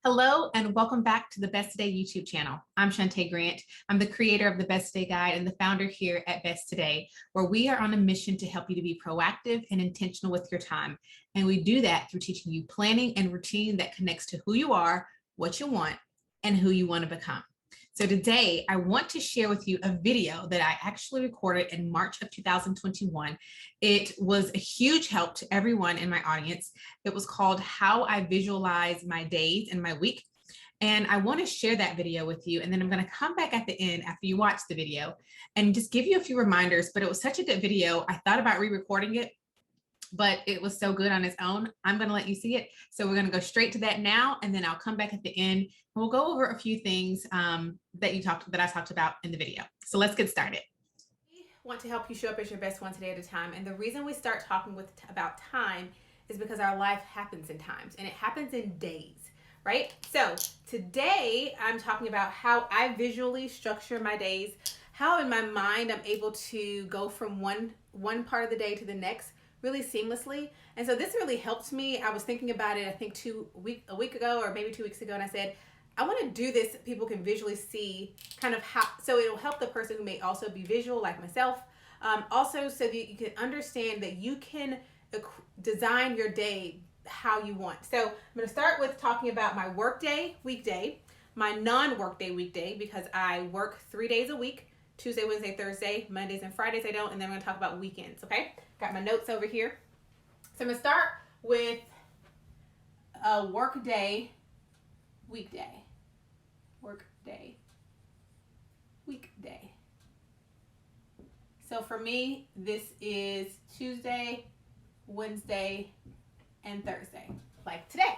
Hello and welcome back to the Best Today YouTube channel. I'm Shantae Grant. I'm the creator of the Best Today Guide and the founder here at Best Today, where we are on a mission to help you to be proactive and intentional with your time. And we do that through teaching you planning and routine that connects to who you are, what you want, and who you want to become. So today I want to share with you a video that I actually recorded in March of 2021. It was a huge help to everyone in my audience. It was called How I Visualize My Days and My Week. And I want to share that video with you. And then I'm going to come back at the end after you watch the video and just give you a few reminders. But it was such a good video. I thought about re-recording it, but it was so good on its own. I'm going to let you see it. So we're going to go straight to that now, and then I'll come back at the end and we'll go over a few things that I talked about in the video. So let's get started. We want to help you show up as your best one today at a time. And the reason we start talking about time is because our life happens in times, and it happens in days, right? So today I'm talking about how I visually structure my days, how in my mind I'm able to go from one part of the day to the next really seamlessly. And so this really helped me. I was thinking about it, I think a week ago or maybe 2 weeks ago, and I said, I want to do this so people can visually see kind of how, so it'll help the person who may also be visual like myself. Also so that you can understand that you can design your day how you want. So I'm going to start with talking about my workday weekday, my non-workday weekday, because I work 3 days a week, Tuesday, Wednesday, Thursday, Mondays and Fridays I don't, and then I'm going to talk about weekends, okay? Got my notes over here. So I'm going to start with a workday weekday. Workday weekday. So for me, this is Tuesday, Wednesday, and Thursday, like today.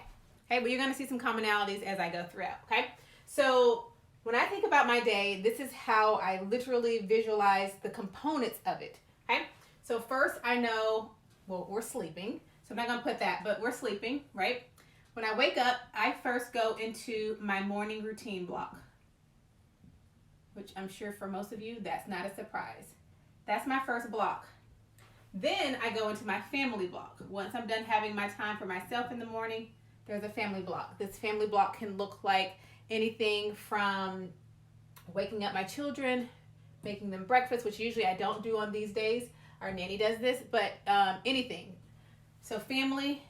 Okay, but you're going to see some commonalities as I go throughout, okay? So when I think about my day, this is how I literally visualize the components of it, okay? So first I know, well, we're sleeping, so I'm not going to put that, but we're sleeping, right? When I wake up, I first go into my morning routine block, which I'm sure for most of you, that's not a surprise. That's my first block. Then I go into my family block. Once I'm done having my time for myself in the morning, there's a family block. This family block can look like anything from waking up my children, making them breakfast, which usually I don't do on these days. Our nanny does this, but anything. So family,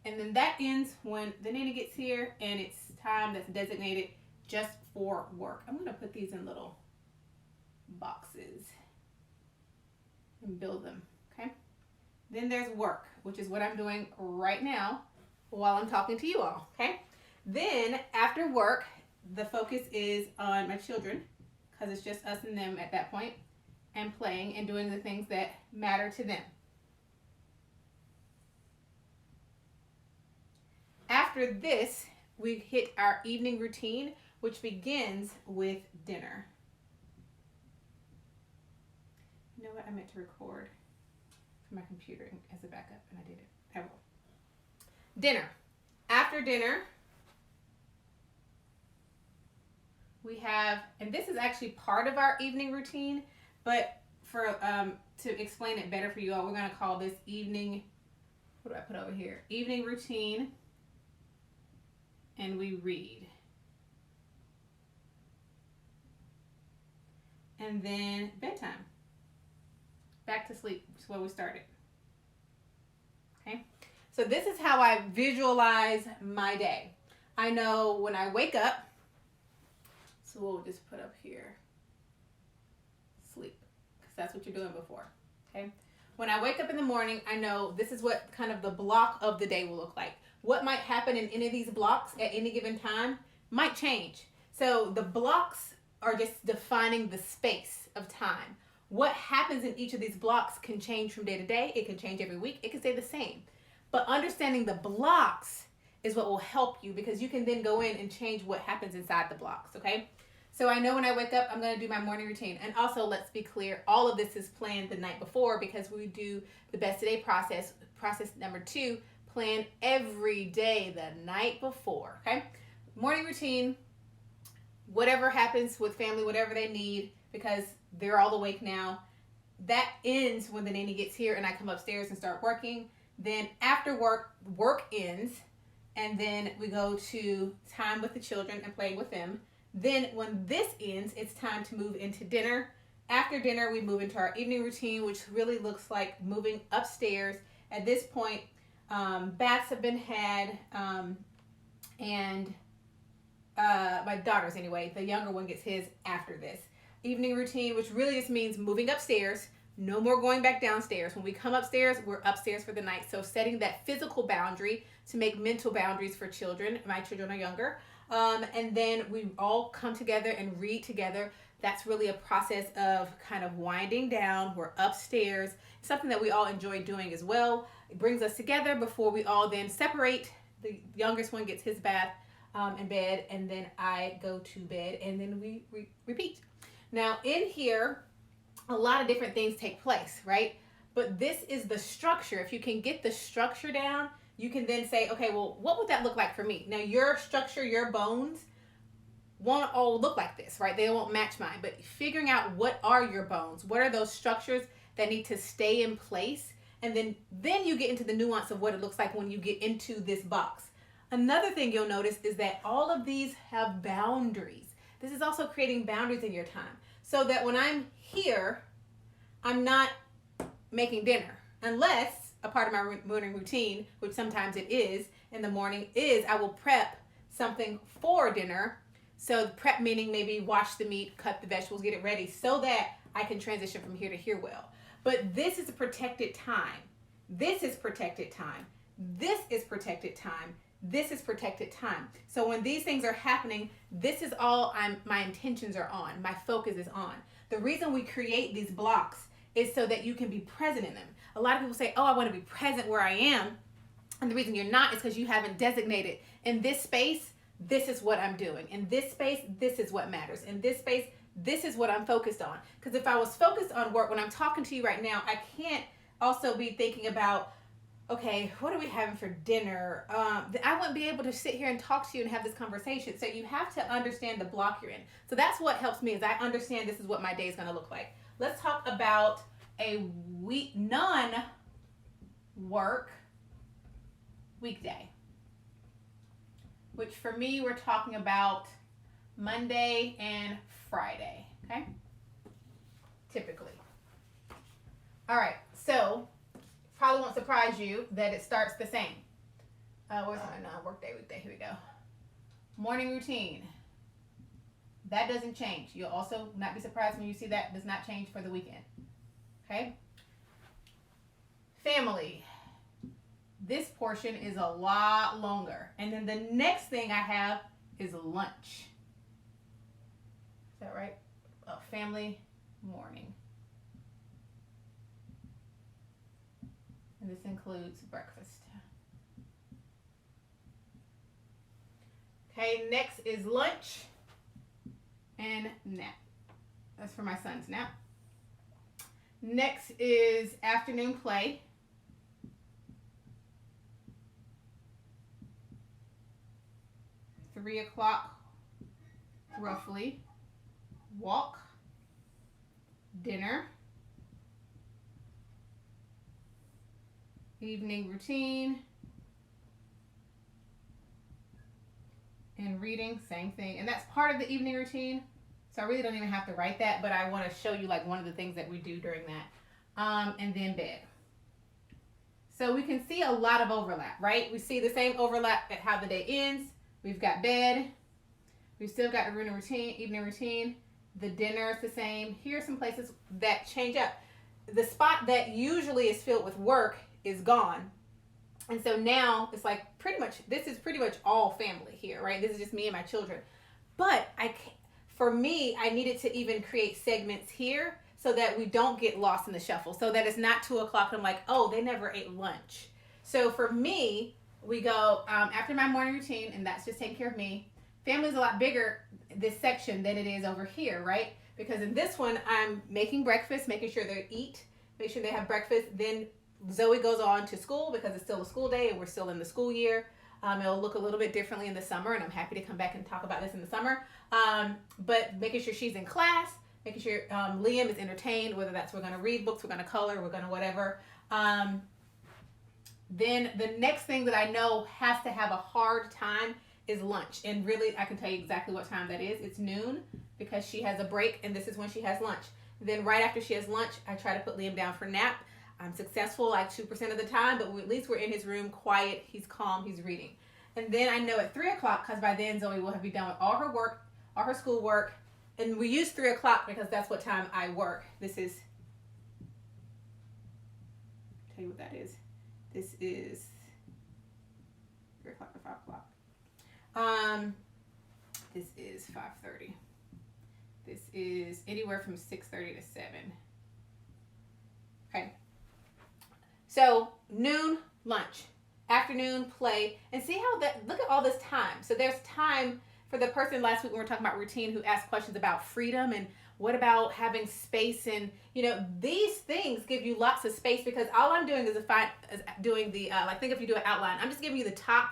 and then that ends when the nanny gets here and it's time that's designated just for work. I'm going to put these in little boxes and build them, okay? Then there's work, which is what I'm doing right now while I'm talking to you all, okay? Then after work, the focus is on my children because it's just us and them at that point, and playing and doing the things that matter to them. After this, we hit our evening routine, which begins with dinner. You know what? I meant to record from my computer as a backup, and I did it. I will. Dinner. After dinner, we have, and this is actually part of our evening routine, but for to explain it better for you all, we're going to call this evening, what do I put over here? Evening routine, and we read. And then bedtime. Back to sleep, which is where we started. Okay? So this is how I visualize my day. I know when I wake up, so we'll just put up here, sleep, because that's what you're doing before, okay? When I wake up in the morning, I know this is what kind of the block of the day will look like. What might happen in any of these blocks at any given time might change. So the blocks are just defining the space of time. What happens in each of these blocks can change from day to day. It can change every week. It can stay the same. But understanding the blocks is what will help you, because you can then go in and change what happens inside the blocks, okay? So I know when I wake up, I'm going to do my morning routine. And also, let's be clear, all of this is planned the night before, because we do the Best Today process number 2, plan every day the night before, okay? Morning routine, whatever happens with family, whatever they need, because they're all awake now. That ends when the nanny gets here and I come upstairs and start working. Then after work ends, and then we go to time with the children and playing with them. Then when this ends, it's time to move into dinner. After dinner, we move into our evening routine, which really looks like moving upstairs. At this point, baths have been had, and my daughter's anyway, the younger one gets his after this. Evening routine, which really just means moving upstairs. No more going back downstairs. When we come upstairs, we're upstairs for the night. So setting that physical boundary to make mental boundaries for children. My children are younger. And then we all come together and read together. That's really a process of kind of winding down. We're upstairs. Something that we all enjoy doing as well. It brings us together before we all then separate. The youngest one gets his bath in bed, and then I go to bed, and then we repeat. Now in here, a lot of different things take place, right? But this is the structure. If you can get the structure down, you can then say, okay, well, what would that look like for me? Now your structure, your bones won't all look like this, right? They won't match mine, but figuring out what are your bones, what are those structures that need to stay in place, and then you get into the nuance of what it looks like when you get into this box. Another thing you'll notice is that all of these have boundaries. This is also creating boundaries in your time, so that when I'm here, I'm not making dinner, unless a part of my morning routine, which sometimes it is in the morning, is I will prep something for dinner. So prep meaning maybe wash the meat, cut the vegetables, get it ready so that I can transition from here to here well. But this is a protected time. This is protected time. This is protected time. This is protected time. So when these things are happening, this is all my intentions are on. My focus is on. The reason we create these blocks is so that you can be present in them. A lot of people say, oh, I want to be present where I am. And the reason you're not is because you haven't designated in this space, this is what I'm doing. In this space, this is what matters. In this space, this is what I'm focused on. Because if I was focused on work, when I'm talking to you right now, I can't also be thinking about, okay, what are we having for dinner? I wouldn't be able to sit here and talk to you and have this conversation. So you have to understand the block you're in. So that's what helps me, is I understand this is what my day is going to look like. Let's talk about a non-work weekday, which for me, we're talking about Monday and Friday, okay? Typically. All right, so probably won't surprise you that it starts the same. Where's my non-work day, weekday? Here we go. Morning routine. That doesn't change. You'll also not be surprised when you see that does not change for the weekend. Okay? Family. This portion is a lot longer. And then the next thing I have is lunch. Is that right? Family morning. And this includes breakfast. Okay, next is lunch and nap. That's for my son's nap. Next is afternoon play. Three o'clock, roughly. Walk. Dinner. Evening routine. And reading, same thing. And that's part of the evening routine. So I really don't even have to write that, but I want to show you like one of the things that we do during that. And then bed. So we can see a lot of overlap, right? We see the same overlap at how the day ends. We've got bed. We've still got the evening routine. The dinner is the same. Here are some places that change up. The spot that usually is filled with work is gone. And so now it's like this is pretty much all family here, right? This is just me and my children. But for me, I needed to even create segments here so that we don't get lost in the shuffle, so that it's not 2 o'clock and I'm like, oh, they never ate lunch. So for me, we go after my morning routine, and that's just taking care of me. Family's a lot bigger, this section, than it is over here, right? Because in this one, I'm making breakfast, making sure they eat, make sure they have breakfast. Then Zoe goes on to school because it's still a school day and we're still in the school year. It'll look a little bit differently in the summer, and I'm happy to come back and talk about this in the summer. But making sure she's in class, making sure Liam is entertained, whether that's we're going to read books, we're going to color, we're going to whatever. Then the next thing that I know has to have a hard time is lunch. And really, I can tell you exactly what time that is. It's noon because she has a break, and this is when she has lunch. Then right after she has lunch, I try to put Liam down for nap. I'm successful like 2% of the time, but at least we're in his room, quiet, he's calm, he's reading. And then I know at 3 o'clock, because by then Zoe will have been done with all her work, all her school work, and we use 3 o'clock because that's what time I work. This is, tell you what that is. This is 3 o'clock to 5 o'clock. This is 5:30. This is anywhere from 6:30 to 7. Okay. So noon, lunch. Afternoon, play. And see how that, look at all this time. So there's time for the person last week when we were talking about routine who asked questions about freedom and what about having space, and these things give you lots of space, because all I'm doing is doing the like, think if you do an outline, I'm just giving you the top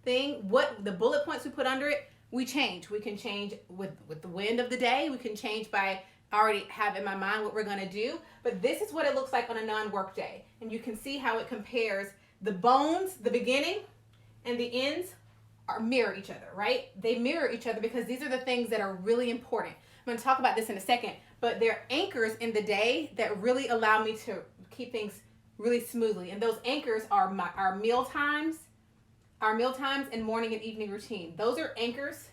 thing. What the bullet points we put under it, we change. We can change with the wind of the day. We can change by already have in my mind what we're going to do. But this is what it looks like on a non-work day, and you can see how it compares. The bones, the beginning and the ends mirror each other, right? They mirror each other because these are the things that are really important. I'm going to talk about this in a second, but they're anchors in the day that really allow me to keep things really smoothly. And those anchors are our meal times and morning and evening routine. Those are anchors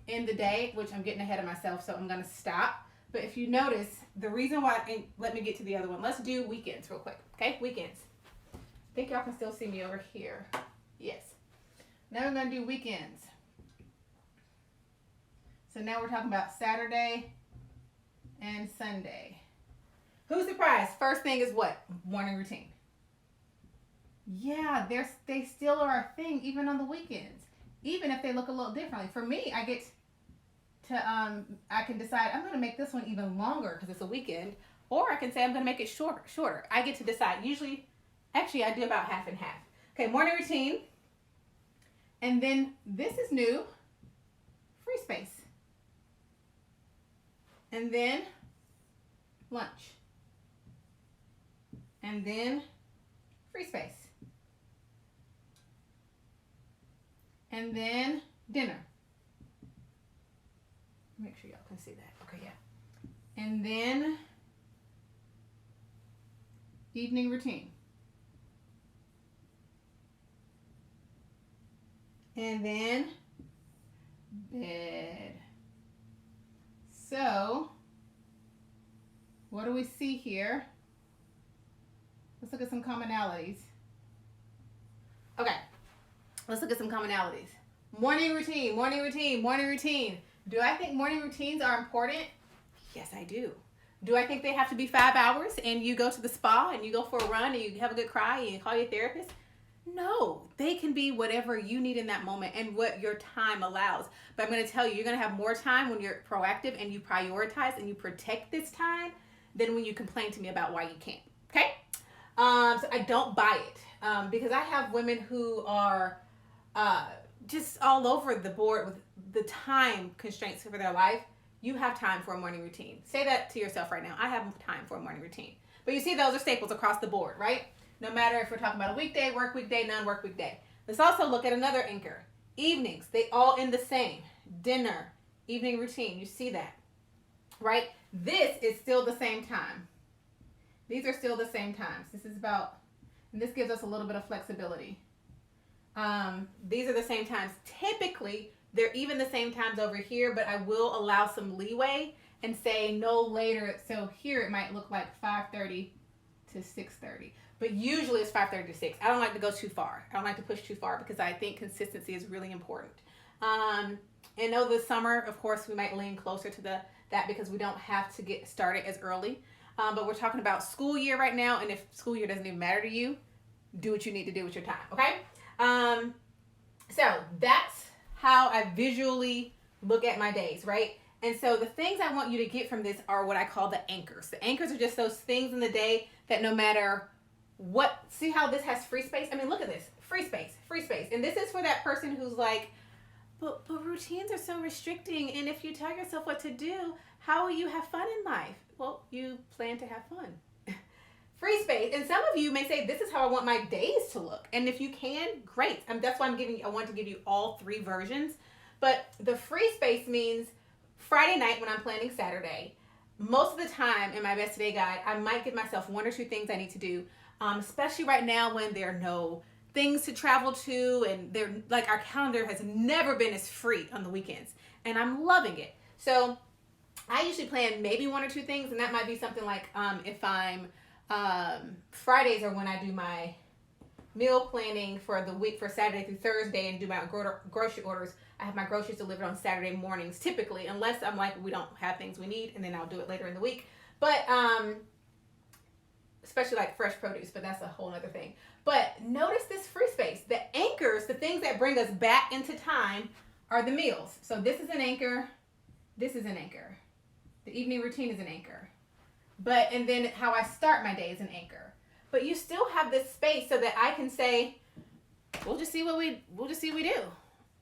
in the day, which I'm getting ahead of myself, so I'm going to stop. But if you notice, the reason why, let me get to the other one. Let's do weekends real quick, okay? Weekends. I think y'all can still see me over here. Yes. Now we're going to do weekends. So now we're talking about Saturday and Sunday. Who's surprised? First thing is what? Morning routine. Yeah, they still are a thing even on the weekends, even if they look a little differently. For me, I get to I can decide I'm going to make this one even longer because it's a weekend, or I can say I'm going to make it shorter. I get to decide. Usually, actually, I do about half and half. Okay, morning routine. And then this is new, free space. And then lunch. And then free space. And then dinner. Make sure y'all can see that. Okay, yeah. And then evening routine. And then bed. So, what do we see here? Let's look at some commonalities. Okay, let's look at some commonalities. Morning routine, morning routine, morning routine. Do I think morning routines are important? Yes, I do. Do I think they have to be 5 hours and you go to the spa and you go for a run and you have a good cry and you call your therapist? No, they can be whatever you need in that moment and what your time allows. But I'm going to tell you, you're going to have more time when you're proactive and you prioritize and you protect this time than when you complain to me about why you can't. Okay? So I don't buy it because I have women who are just all over the board with the time constraints for their life. You have time for a morning routine. Say that to yourself right now. I have time for a morning routine. But you see, those are staples across the board, right? No matter if we're talking about a weekday, work weekday, non-work weekday. Let's also look at another anchor. Evenings, they all end the same. Dinner, evening routine, you see that, right? This is still the same time. These are still the same times. This is about, and this gives us a little bit of flexibility. These are the same times. Typically, they're even the same times over here, but I will allow some leeway and say no later. So here it might look like 5:30 to 6:30. But usually it's 5:30 to 6. I don't like to go too far. I don't like to push too far because I think consistency is really important. And over the summer, of course, we might lean closer to that because we don't have to get started as early. But we're talking about school year right now, and if school year doesn't even matter to you, do what you need to do with your time, okay? So that's how I visually look at my days, right? And so the things I want you to get from this are what I call the anchors. The anchors are just those things in the day that no matter what, see how this has free space? I mean, look at this, free space, free space. And this is for that person who's like, but routines are so restricting. And if you tell yourself what to do, how will you have fun in life? Well, you plan to have fun. free space. And some of you may say, this is how I want my days to look. And if you can, great. That's why I want to give you all three versions. But the free space means Friday night when I'm planning Saturday, most of the time in my Best Today guide, I might give myself one or two things I need to do, especially right now when there are no things to travel to, and they're like, our calendar has never been as free on the weekends, and I'm loving it. So I usually plan maybe one or two things, and that might be something like if I'm Fridays are when I do my meal planning for the week for Saturday through Thursday and do my grocery orders. I have my groceries delivered on Saturday mornings typically, unless I'm like, we don't have things we need, and then I'll do it later in the week. But especially like fresh produce, but that's a whole other thing. But notice this free space. The anchors, the things that bring us back into time, are the meals. So this is an anchor. This is an anchor. The evening routine is an anchor. And then how I start my day is an anchor. But you still have this space so that I can say, we'll just see what we do.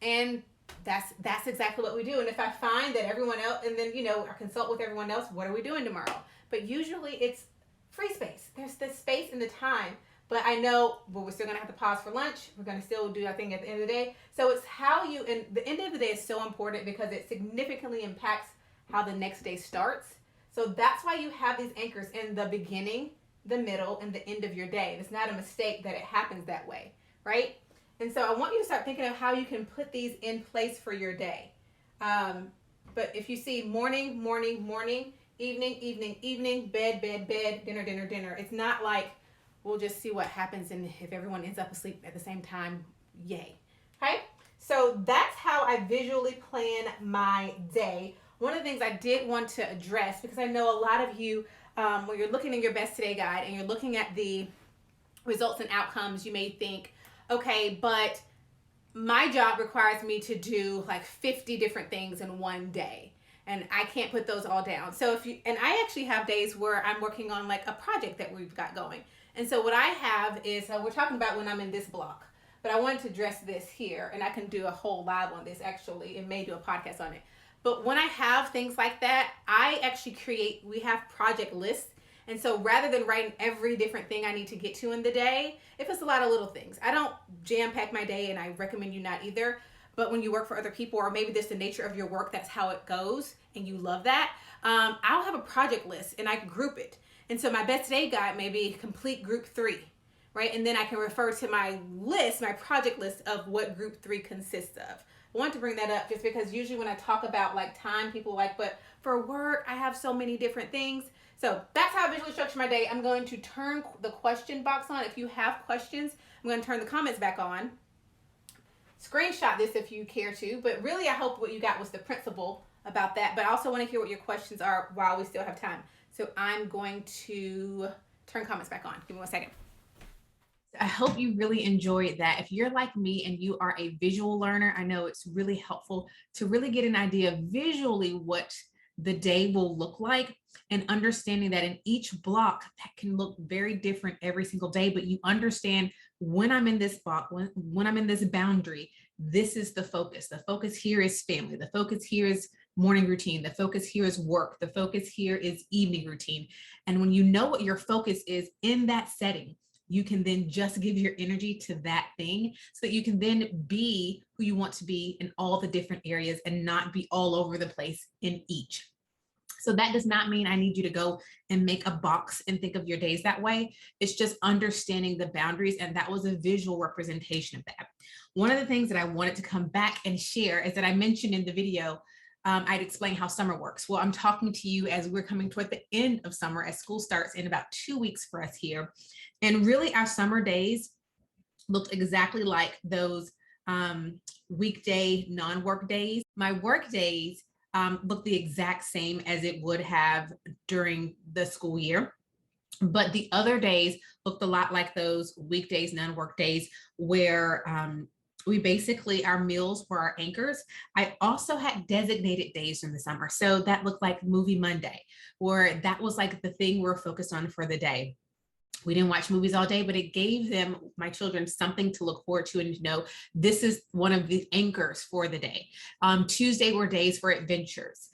And that's exactly what we do. And if I find that everyone else, and then, I consult with everyone else, what are we doing tomorrow? But usually it's free space. There's the space and the time. But I know, we're still going to have to pause for lunch. We're going to still do our thing at the end of the day. So it's and the end of the day is so important because it significantly impacts how the next day starts. So that's why you have these anchors in the beginning, the middle, and the end of your day. It's not a mistake that it happens that way, right? And so I want you to start thinking of how you can put these in place for your day. But if you see morning, morning, morning, evening, evening, evening, bed, bed, bed, dinner, dinner, dinner. It's not like we'll just see what happens, and if everyone ends up asleep at the same time, yay. Okay? So that's how I visually plan my day. One of the things I did want to address, because I know a lot of you, when you're looking in your Best Today guide and you're looking at the results and outcomes, you may think, okay, but my job requires me to do like 50 different things in one day, and I can't put those all down. So and I actually have days where I'm working on like a project that we've got going. And so what I have is, we're talking about when I'm in this block, but I wanted to address this here, and I can do a whole live on this actually, and may do a podcast on it. But when I have things like that, I actually we have project lists. And so rather than writing every different thing I need to get to in the day, if it's a lot of little things, I don't jam pack my day, and I recommend you not either. But when you work for other people, or maybe that's the nature of your work, that's how it goes, and you love that, I'll have a project list and I group it. And so my Best Today guide may be complete group 3, right? And then I can refer to my list, my project list of what group 3 consists of. I want to bring that up just because usually when I talk about like time, people are like, but for work, I have so many different things. So that's how I visually structure my day. I'm going to turn the question box on. If you have questions, I'm going to turn the comments back on. Screenshot this if you care to, but really I hope what you got was the principle about that. But I also want to hear what your questions are while we still have time. So I'm going to turn comments back on. Give me 1 second. I hope you really enjoyed that. If you're like me and you are a visual learner, I know it's really helpful to really get an idea of visually what the day will look like, and understanding that in each block that can look very different every single day, but you understand when I'm in this block, when I'm in this boundary, this is the focus. The focus here is family. The focus here is morning routine. The focus here is work. The focus here is evening routine. And when you know what your focus is in that setting, you can then just give your energy to that thing so that you can then be who you want to be in all the different areas and not be all over the place in each. So that does not mean I need you to go and make a box and think of your days that way. It's just understanding the boundaries, and that was a visual representation of that. One of the things that I wanted to come back and share is that I mentioned in the video, I'd explain how summer works. Well, I'm talking to you as we're coming toward the end of summer, as school starts in about 2 weeks for us here. And really our summer days looked exactly like those weekday non-work days. My work days look the exact same as it would have during the school year. But the other days looked a lot like those weekdays, non-work days, where we basically, our meals were our anchors. I also had designated days in the summer. So that looked like Movie Monday, or that was like the thing we're focused on for the day. We didn't watch movies all day, but it gave them, my children, something to look forward to and to know this is one of the anchors for the day. Tuesday were days for adventures.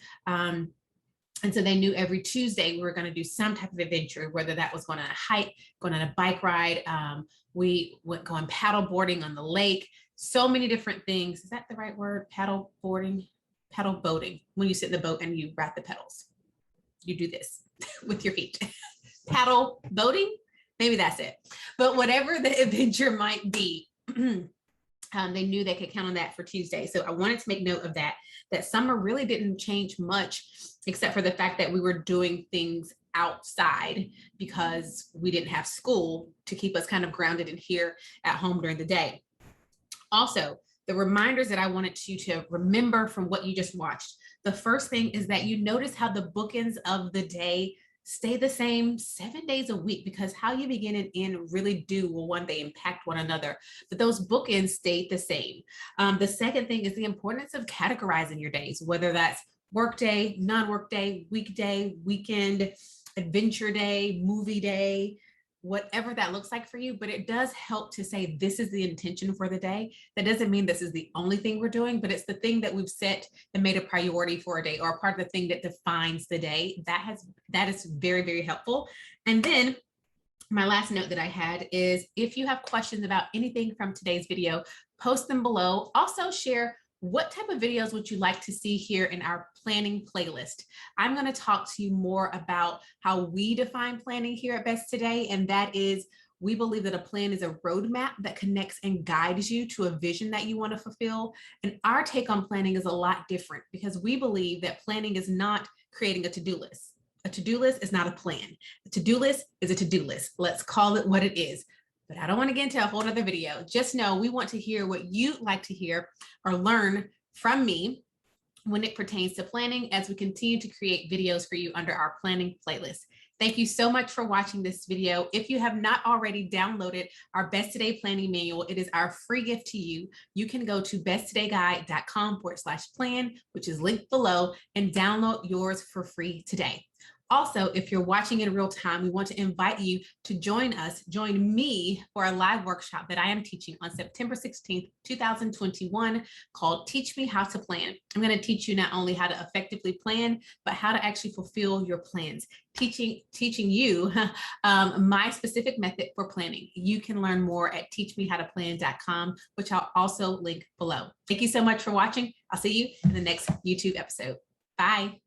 And so they knew every Tuesday we were going to do some type of adventure, whether that was going on a hike, going on a bike ride. We went going paddle boarding on the lake, so many different things. Is that the right word? Paddle boarding, paddle boating. When you sit in the boat and you ride the pedals, you do this with your feet. Paddle boating, maybe that's it. But whatever the adventure might be, they knew they could count on that for Tuesday. So I wanted to make note of that summer really didn't change much, except for the fact that we were doing things outside because we didn't have school to keep us kind of grounded in here at home during the day. Also, the reminders that I wanted you to remember from what you just watched. The first thing is that you notice how the bookends of the day stay the same 7 days a week, because how you begin and end really will one day impact one another, but those bookends stayed the same. The second thing is the importance of categorizing your days, whether that's workday, non-workday, weekday, weekend, adventure day, movie day, whatever that looks like for you. But it does help to say this is the intention for the day. That doesn't mean this is the only thing we're doing, but it's the thing that we've set and made a priority for a day, or a part of the thing that defines the day. That is very, very helpful. And then my last note that I had is, if you have questions about anything from today's video, post them below. Also share what type of videos would you like to see here in our planning playlist. I'm going to talk to you more about how we define planning here at Best Today, and that is, we believe that a plan is a roadmap that connects and guides you to a vision that you want to fulfill. And our take on planning is a lot different, because we believe that planning is not creating a to-do list. A to-do list is not a plan. A to-do list is a to-do list. Let's call it what it is. But I don't want to get into a whole other video. Just know we want to hear what you'd like to hear or learn from me when it pertains to planning, as we continue to create videos for you under our planning playlist. Thank you so much for watching this video. If you have not already downloaded our Best Today Planning Manual, it is our free gift to you. You can go to besttodayguide.com/plan, which is linked below, and download yours for free today. Also, if you're watching in real time, we want to invite you to join me for a live workshop that I am teaching on September 16th, 2021, called Teach Me How to Plan. I'm going to teach you not only how to effectively plan, but how to actually fulfill your plans. Teaching you my specific method for planning. You can learn more at teachmehowtoplan.com, which I'll also link below. Thank you so much for watching. I'll see you in the next YouTube episode. Bye.